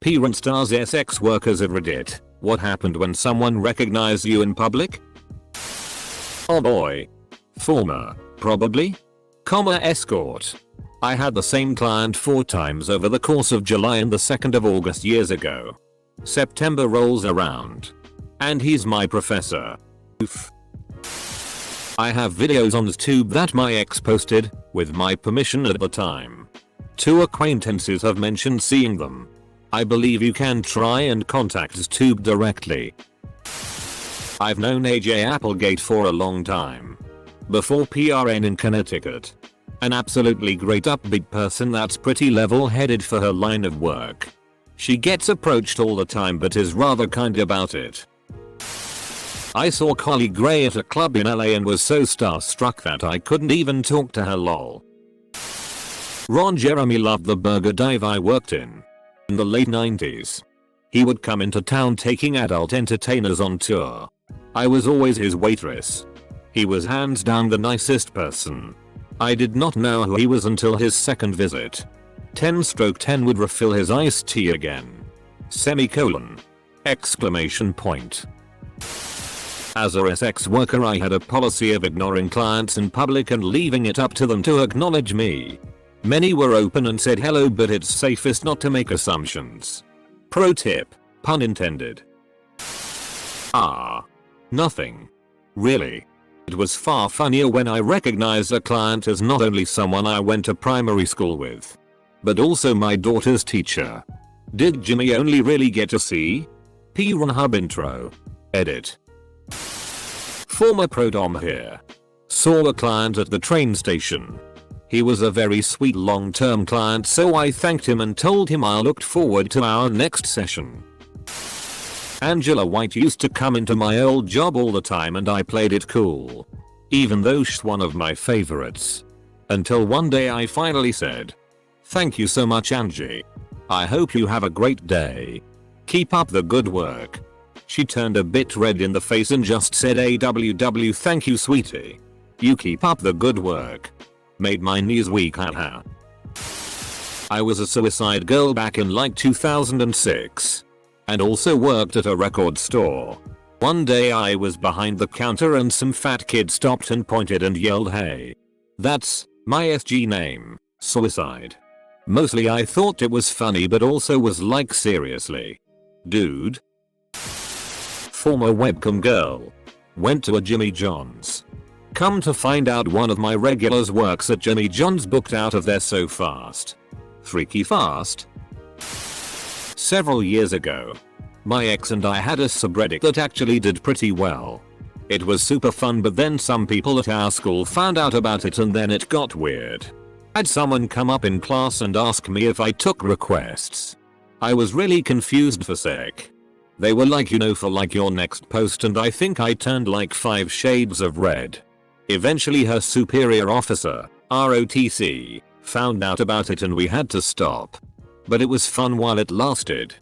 P. Stars sex workers of Reddit. What happened when someone recognized you in public? Oh boy. Former. Probably. Escort. I had the same client 4 times over the course of July and the 2nd of August years ago. September rolls around. And he's my professor. Oof. I have videos on YouTube that my ex posted, with my permission at the time. 2 acquaintances have mentioned seeing them. I believe you can try and contact Tube directly. I've known AJ Applegate for a long time. Before PRN in Connecticut. An absolutely great upbeat person that's pretty level-headed for her line of work. She gets approached all the time but is rather kind about it. I saw Collie Gray at a club in LA and was so starstruck that I couldn't even talk to her lol. Ron Jeremy loved the burger dive I worked in the late 90s. He would come into town taking adult entertainers on tour. I was always his waitress. He was hands down the nicest person. I did not know who he was until his second visit. 10/10 would refill his iced tea again. Semicolon. Exclamation point. As a sex worker I had a policy of ignoring clients in public and leaving it up to them to acknowledge me. Many were open and said hello but it's safest not to make assumptions. Pro tip. Pun intended. Nothing. Really. It was far funnier when I recognized a client as not only someone I went to primary school with, but also my daughter's teacher. Did Jimmy only really get to see? P-Hub intro. Edit. Former Prodom here. Saw a client at the train station. He was a very sweet long-term client so I thanked him and told him I looked forward to our next session. Angela White used to come into my old job all the time and I played it cool. Even though she's one of my favorites. Until one day I finally said, "Thank you so much Angie. I hope you have a great day. Keep up the good work." She turned a bit red in the face and just said AWW thank you sweetie. You keep up the good work. Made my knees weak haha. I was a suicide girl back in like 2006. And also worked at a record store. One day I was behind the counter and some fat kid stopped and pointed and yelled hey. That's my SG name, suicide. Mostly I thought it was funny but also was like seriously. Dude. Former webcam girl. Went to a Jimmy John's. Come to find out one of my regulars works at Jimmy John's booked out of there so fast. Freaky fast. Several years ago, my ex and I had a subreddit that actually did pretty well. It was super fun but then some people at our school found out about it and then it got weird. Had someone come up in class and ask me if I took requests. I was really confused for sec. They were like for like your next post and I think I turned like 5 shades of red. Eventually her superior officer, ROTC, found out about it and we had to stop. But it was fun while it lasted.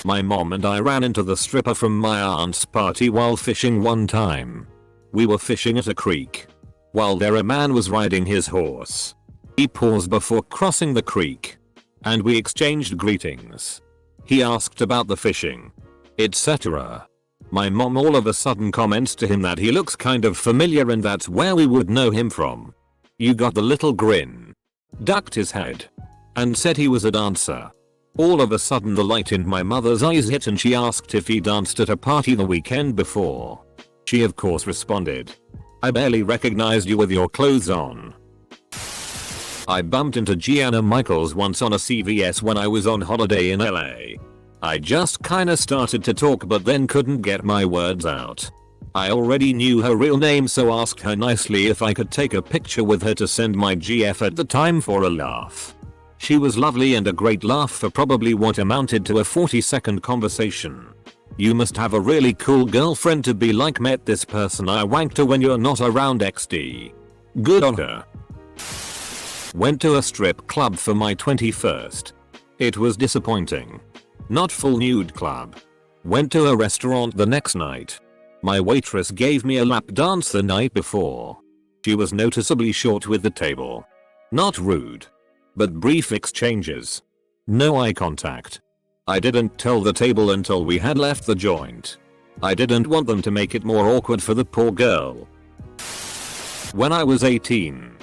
My mom and I ran into the stripper from my aunt's party while fishing one time. We were fishing at a creek. While there a man was riding his horse. He paused before crossing the creek. And we exchanged greetings. He asked about the fishing, etc. My mom all of a sudden comments to him that he looks kind of familiar and that's where we would know him from. You got the little grin. Ducked his head. And said he was a dancer. All of a sudden the light in my mother's eyes hit and she asked if he danced at a party the weekend before. She of course responded, "I barely recognized you with your clothes on." I bumped into Gianna Michaels once on a CVS when I was on holiday in LA. I just kinda started to talk but then couldn't get my words out. I already knew her real name so asked her nicely if I could take a picture with her to send my GF at the time for a laugh. She was lovely and a great laugh for probably what amounted to a 40-second conversation. You must have a really cool girlfriend to be like met this person I wanked to when you're not around XD. Good on her. Went to a strip club for my 21st. It was disappointing. Not full nude club. Went to a restaurant the next night. My waitress gave me a lap dance the night before. She was noticeably short with the table. Not rude. But brief exchanges. No eye contact. I didn't tell the table until we had left the joint. I didn't want them to make it more awkward for the poor girl. When I was 18,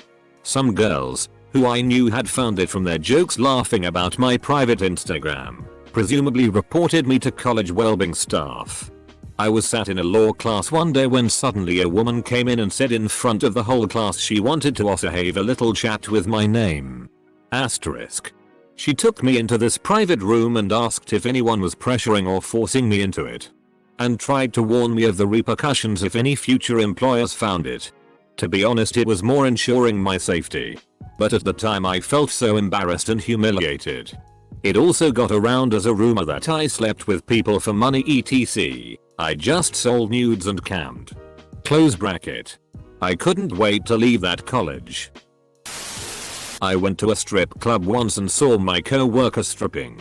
some girls, who I knew had found it from their jokes laughing about my private Instagram, presumably reported me to college wellbeing staff. I was sat in a law class one day when suddenly a woman came in and said in front of the whole class she wanted to also have a little chat with my name. Asterisk. She took me into this private room and asked if anyone was pressuring or forcing me into it, and tried to warn me of the repercussions if any future employers found it. To be honest, it was more ensuring my safety. But at the time I felt so embarrassed and humiliated. It also got around as a rumor that I slept with people for money etc. I just sold nudes and camped. Close bracket. I couldn't wait to leave that college. I went to a strip club once and saw my co-worker stripping.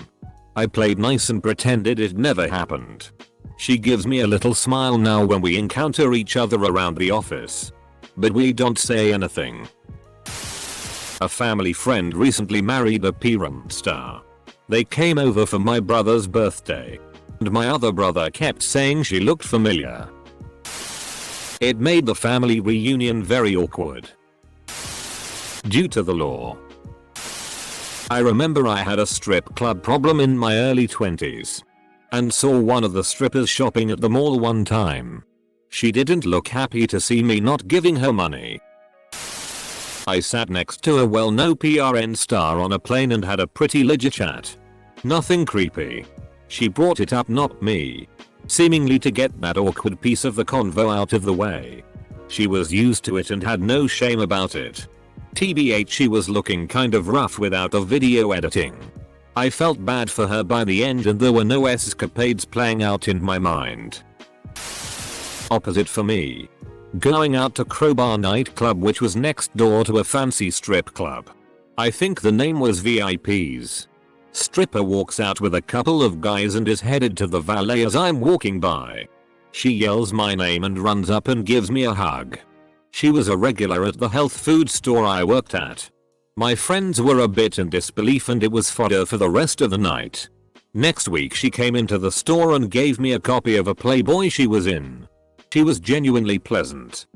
I played nice and pretended it never happened. She gives me a little smile now when we encounter each other around the office. But we don't say anything. A family friend recently married a porn star. They came over for my brother's birthday, and my other brother kept saying she looked familiar. It made the family reunion very awkward. Due to the law. I remember I had a strip club problem in my early 20s. And saw one of the strippers shopping at the mall one time. She didn't look happy to see me not giving her money. I sat next to a well-known PRN star on a plane and had a pretty legit chat. Nothing creepy. She brought it up, not me. Seemingly to get that awkward piece of the convo out of the way. She was used to it and had no shame about it. TBH, she was looking kind of rough without the video editing. I felt bad for her by the end and there were no escapades playing out in my mind. Opposite for me. Going out to Crowbar nightclub, which was next door to a fancy strip club. I think the name was VIPs. Stripper walks out with a couple of guys and is headed to the valet as I'm walking by. She yells my name and runs up and gives me a hug. She was a regular at the health food store I worked at. My friends were a bit in disbelief and it was fodder for the rest of the night. Next week she came into the store and gave me a copy of a Playboy she was in. She was genuinely pleasant.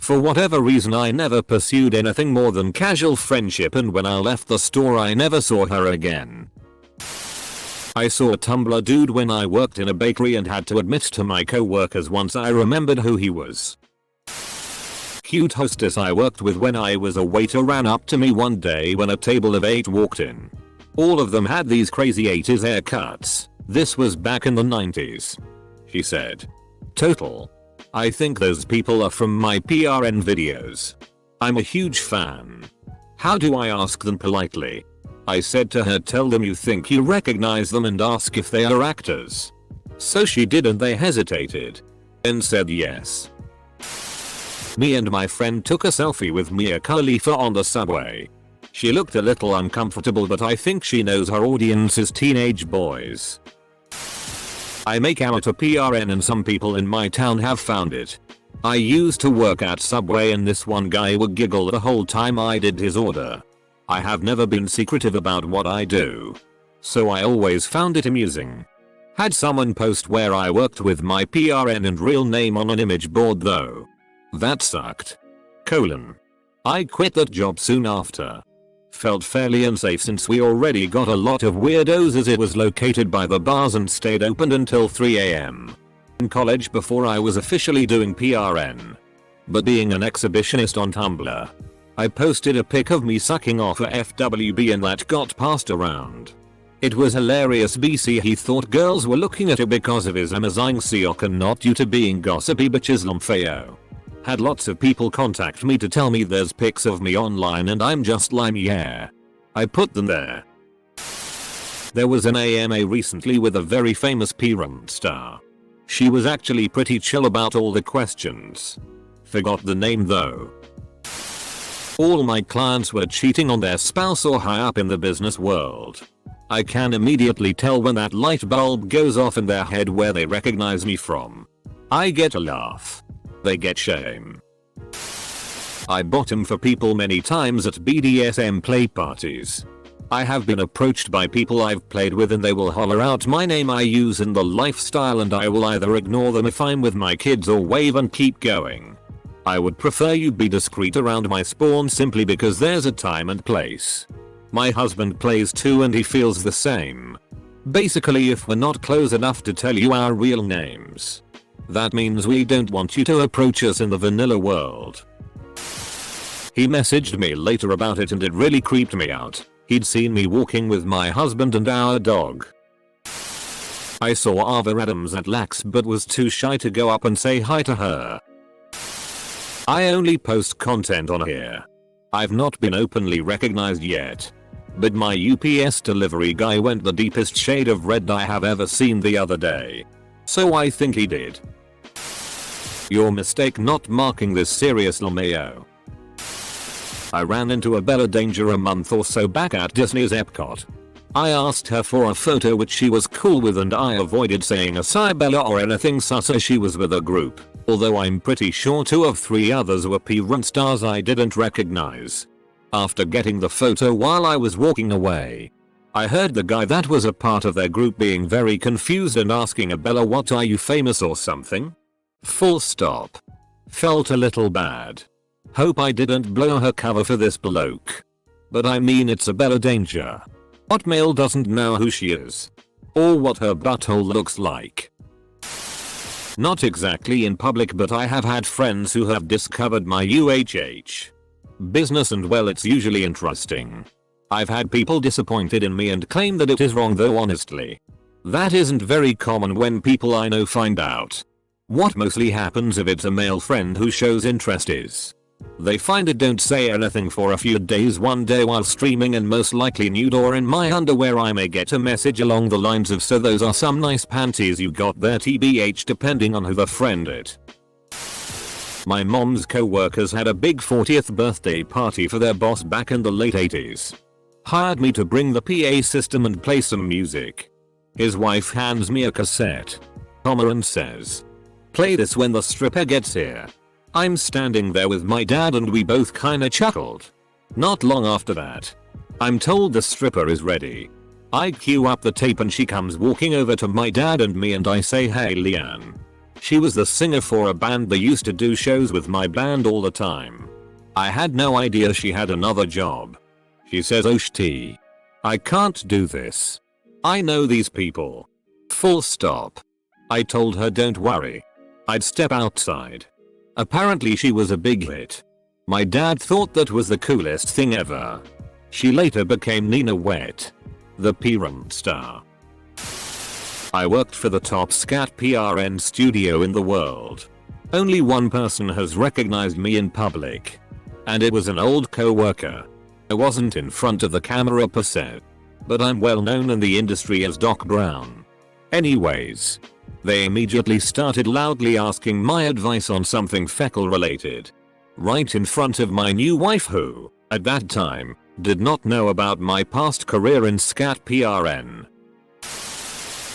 For whatever reason I never pursued anything more than casual friendship, and when I left the store I never saw her again. I saw a Tumblr dude when I worked in a bakery and had to admit to my co-workers once I remembered who he was. Cute hostess I worked with when I was a waiter ran up to me one day when a table of 8 walked in. All of them had these crazy 80s haircuts. This was back in the 90s. She said, "Total. I think those people are from my PRN videos. I'm a huge fan. How do I ask them politely?" I said to her, "Tell them you think you recognize them and ask if they are actors." So she did and they hesitated. Then said yes. Me and my friend took a selfie with Mia Khalifa on the subway. She looked a little uncomfortable, but I think she knows her audience is teenage boys. I make out a PRN and some people in my town have found it. I used to work at Subway and this one guy would giggle the whole time I did his order. I have never been secretive about what I do, so I always found it amusing. Had someone post where I worked with my PRN and real name on an image board though. That sucked. I quit that job soon after. Felt fairly unsafe since we already got a lot of weirdos as it was located by the bars and stayed open until 3 AM. In college before I was officially doing PRN. But being an exhibitionist on Tumblr, I posted a pic of me sucking off a FWB and that got passed around. It was hilarious. BC he thought girls were looking at it because of his amazing siok and not due to being gossipy bitches Lamfeo. Had lots of people contact me to tell me there's pics of me online and I'm just like yeah. I put them there. There was an AMA recently with a very famous porn star. She was actually pretty chill about all the questions. Forgot the name though. All my clients were cheating on their spouse or high up in the business world. I can immediately tell when that light bulb goes off in their head where they recognize me from. I get a laugh. They get shame. I bottom for people many times at BDSM play parties. I have been approached by people I've played with and they will holler out my name I use in the lifestyle and I will either ignore them if I'm with my kids or wave and keep going. I would prefer you be discreet around my spawn simply because there's a time and place. My husband plays too and he feels the same. Basically if we're not close enough to tell you our real names, that means we don't want you to approach us in the vanilla world. He messaged me later about it and it really creeped me out. He'd seen me walking with my husband and our dog. I saw Ava Adams at Lax but was too shy to go up and say hi to her. I only post content on here. I've not been openly recognized yet. But my UPS delivery guy went the deepest shade of red I have ever seen the other day. So I think he did. Your mistake not marking this serious LMAO. I ran into a Bella Danger a month or so back at Disney's Epcot. I asked her for a photo which she was cool with and I avoided saying "Acai Bella" or anything sus as she was with a group, although I'm pretty sure 2 of 3 others were P-Run stars I didn't recognize. After getting the photo while I was walking away, I heard the guy that was a part of their group being very confused and asking a Bella, "What are you, famous or something?" Full stop. Felt a little bad. Hope I didn't blow her cover for this bloke. But I mean it's a Bella Danger. What male doesn't know who she is? Or what her butthole looks like? Not exactly in public but I have had friends who have discovered my UHH business and well it's usually interesting. I've had people disappointed in me and claim that it is wrong though honestly, that isn't very common when people I know find out. What mostly happens if it's a male friend who shows interest is they find it, don't say anything for a few days, one day while streaming and most likely nude or in my underwear I may get a message along the lines of "So those are some nice panties you got there TBH," depending on who the friend it. My mom's co-workers had a big 40th birthday party for their boss back in the late 80s. Hired me to bring the PA system and play some music. His wife hands me a cassette, and says, "Play this when the stripper gets here." I'm standing there with my dad and we both kinda chuckled. Not long after that, I'm told the stripper is ready. I cue up the tape and she comes walking over to my dad and me and I say, "Hey Leanne." She was the singer for a band that used to do shows with my band all the time. I had no idea she had another job. She says, "Oh shit. I can't do this. I know these people." Full stop. I told her don't worry. I'd step outside. Apparently she was a big hit. My dad thought that was the coolest thing ever. She later became Nina Wet, the P-Run star. I worked for the top scat PRN studio in the world. Only one person has recognized me in public. And it was an old co-worker. I wasn't in front of the camera per se. But I'm well known in the industry as Doc Brown. Anyways. They immediately started loudly asking my advice on something fecal related. Right in front of my new wife who, at that time, did not know about my past career in scat PRN.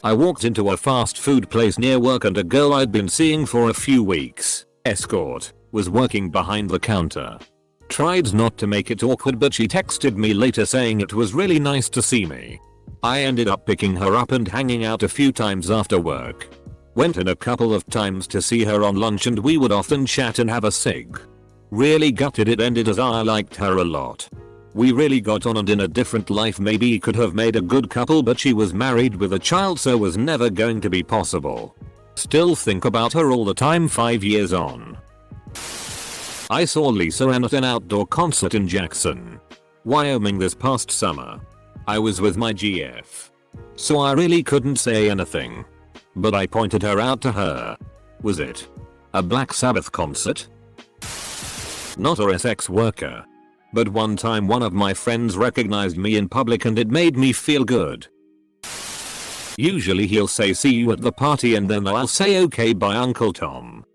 I walked into a fast food place near work and a girl I'd been seeing for a few weeks, escort, was working behind the counter. Tried not to make it awkward but she texted me later saying it was really nice to see me. I ended up picking her up and hanging out a few times after work. Went in a couple of times to see her on lunch and we would often chat and have a cig. Really gutted it ended as I liked her a lot. We really got on and in a different life maybe could have made a good couple but she was married with a child so was never going to be possible. Still think about her all the time 5 years on. I saw Lisa Ann at an outdoor concert in Jackson, Wyoming this past summer. I was with my GF. So I really couldn't say anything. But I pointed her out to her. Was it a Black Sabbath concert? Not a sex worker. But one time one of my friends recognized me in public and it made me feel good. Usually he'll say "see you at the party" and then I'll say "okay bye Uncle Tom."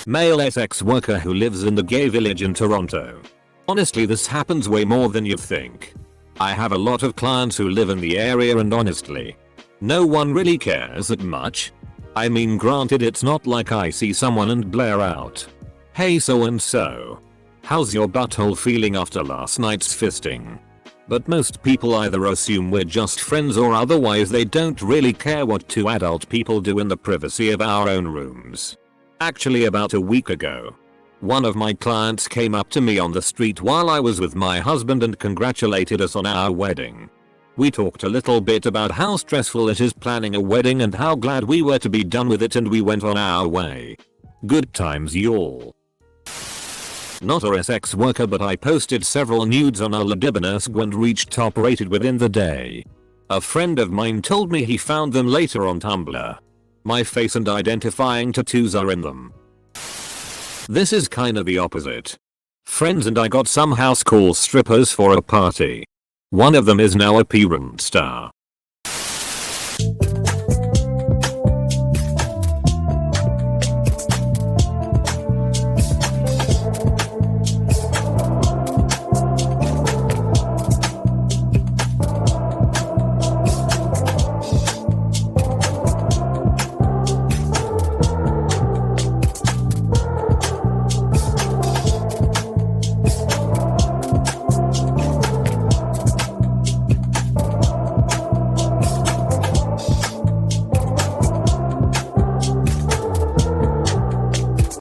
Male sex worker who lives in the gay village in Toronto. Honestly this happens way more than you think. I have a lot of clients who live in the area and honestly, no one really cares that much. I mean granted it's not like I see someone and blare out, "Hey so and so. How's your butthole feeling after last night's fisting?" But most people either assume we're just friends or otherwise they don't really care what two adult people do in the privacy of our own rooms. Actually, about a week ago, one of my clients came up to me on the street while I was with my husband and congratulated us on our wedding. We talked a little bit about how stressful it is planning a wedding and how glad we were to be done with it, and we went on our way. Good times, y'all. Not a sex worker, but I posted several nudes on Aladibanesque and reached top rated within the day. A friend of mine told me he found them later on Tumblr. My face and identifying tattoos are in them. This is kinda the opposite. Friends and I got some house call strippers for a party. One of them is now a parent star.